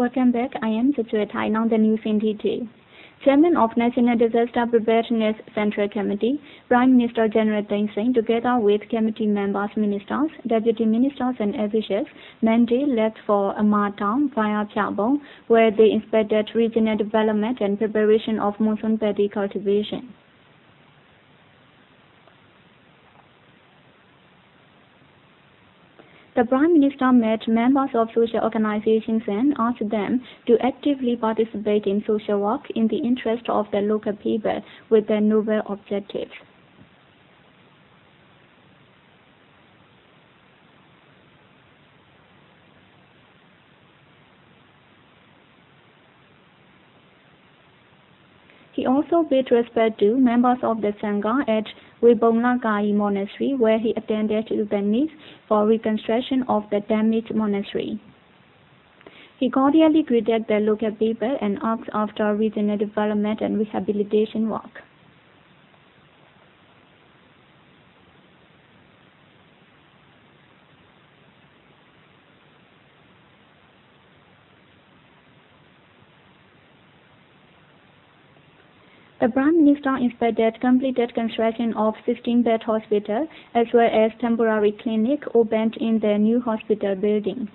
Welcome back. I am Situate Hai, now the news in detail. Chairman of National Disaster Preparedness Central Committee, Prime Minister General Thein Sein, together with committee members, ministers, deputy ministers and officials, Monday left for Ahmar town via Phyabon, where they inspected regional development and preparation of monsoon paddy cultivation. The Prime Minister met members of social organizations and asked them to actively participate in social work in the interest of the local people with their noble objectives. He also paid respect to members of the Sangha at Wai Ponla Karyi monastery, where he attended to the needs for reconstruction of the damaged monastery. He cordially greeted the local people and asked after regional development and rehabilitation work. The Prime Minister inspected completed construction of 16-bed hospital as well as temporary clinic opened in the new hospital building.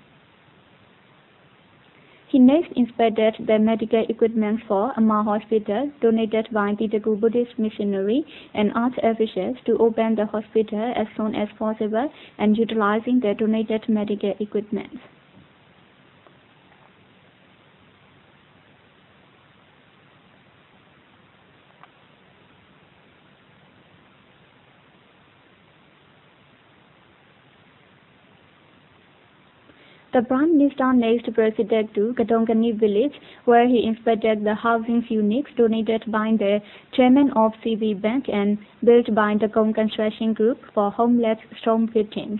He next inspected the medical equipment for Ahmar Hospital donated by the Dagu Buddhist missionary and asked officials to open the hospital as soon as possible and utilizing the donated medical equipment. The Prime Minister next proceeded to Kadongani village, where he inspected the housing units donated by the chairman of CV Bank and built by the Gong Construction Group for homeless storm victims.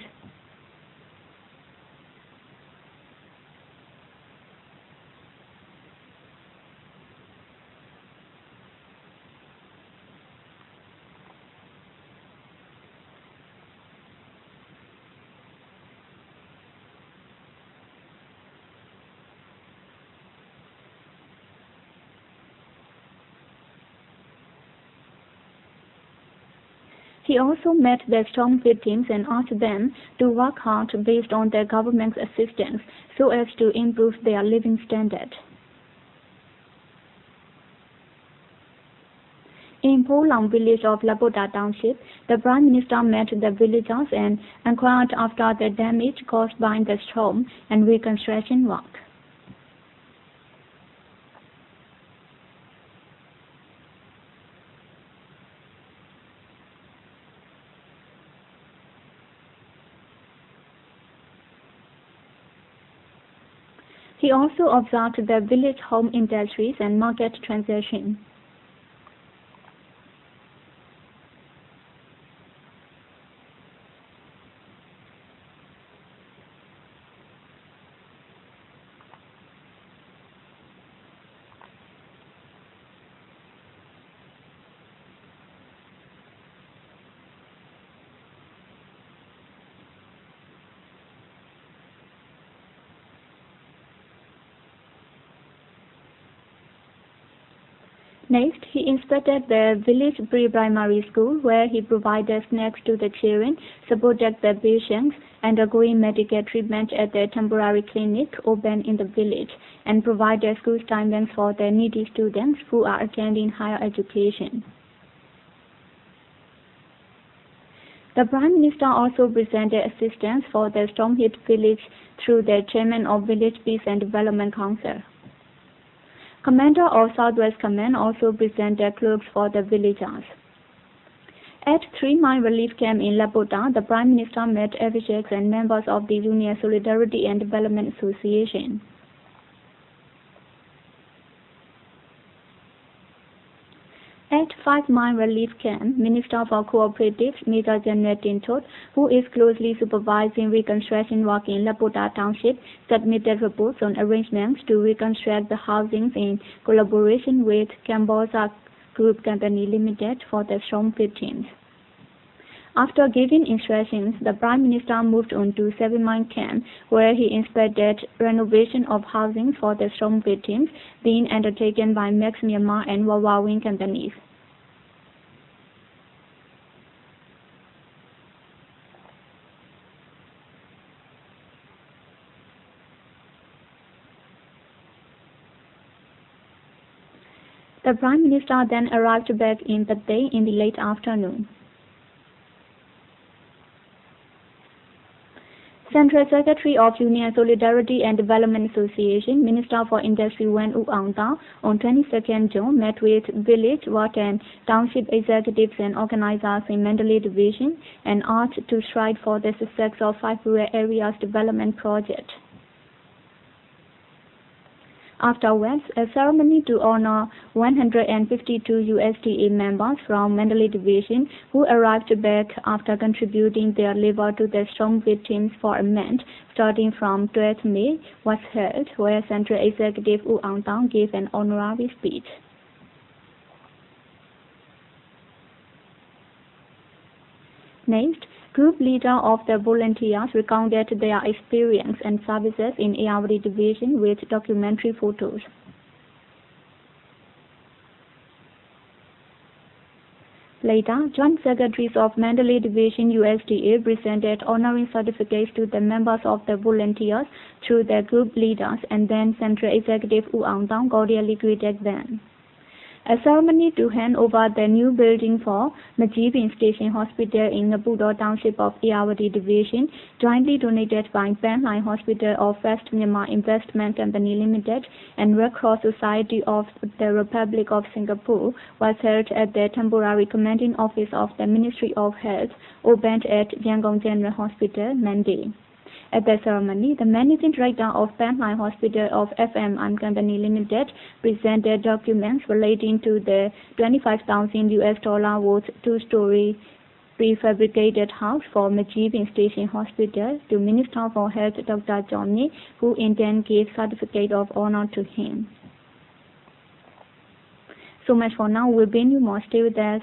He also met the storm victims and asked them to work hard based on the government's assistance so as to improve their living standard. In Polang village of Lapota Township, the Prime Minister met the villagers and inquired after the damage caused by the storm and reconstruction work. He also observed the village home industries and market transaction. Next, he inspected the village pre-primary school, where he provided snacks to the children, supported the patients undergoing medical treatment at the temporary clinic opened in the village, and provided school stipends for the needy students who are attending higher education. The Prime Minister also presented assistance for the storm-hit village through the chairman of Village Peace and Development Council. Commander of Southwest Command also presented clothes for the villagers. At 3 Mile Relief Camp in Lapota, the Prime Minister met officials and members of the Junior Solidarity and Development Association. At 5 Mile Relief Camp, Minister for Cooperatives, Minister General Thein Sein, who is closely supervising reconstruction work in Lapota Township, submitted reports on arrangements to reconstruct the housings in collaboration with Cambodia Group Company Limited for the storm victims. After giving instructions, the Prime Minister moved on to 7 Mile Camp, where he inspected renovation of housing for the storm victims being undertaken by Max Myanmar and Wai companies. The Prime Minister then arrived back in Paddy in the late afternoon. Central Secretary of Union Solidarity and Development Association, Minister for Industry Wen Uangta, on 22nd June met with village, ward and township executives and organizers in Mandalay Division and asked to strive for the success of 5 rural areas development project. Afterwards, a ceremony to honor 152 USDA members from Mandalay Division who arrived back after contributing their labor to the storm victims for a month starting from 12 May was held, where Central Executive Uang Tang gave an honorary speech. Next, group leader of the volunteers recounted their experience and services in Ayeyarwady Division with documentary photos. Later, Joint Secretaries of Mandalay Division USDA presented honorary certificates to the members of the volunteers through their group leaders, and then Central Executive Uang Tang cordially greeted them. A ceremony to hand over the new building for Majibin Station Hospital in Nabudo Township of Ayeyarwady Division, jointly donated by Penline Hospital of West Myanmar Investment Company Limited and Red Cross Society of the Republic of Singapore, was held at the temporary commanding office of the Ministry of Health, opened at Yangon General Hospital, Monday. At the ceremony, the managing director of Penline Hospital of FM Company Limited presented documents relating to the $25,000 worth 2-story prefabricated house for Majibin Station Hospital to Minister for Health Dr. Johnny, who in turn gave certificate of honor to him. So much for now. We'll bring you more. Stay with us.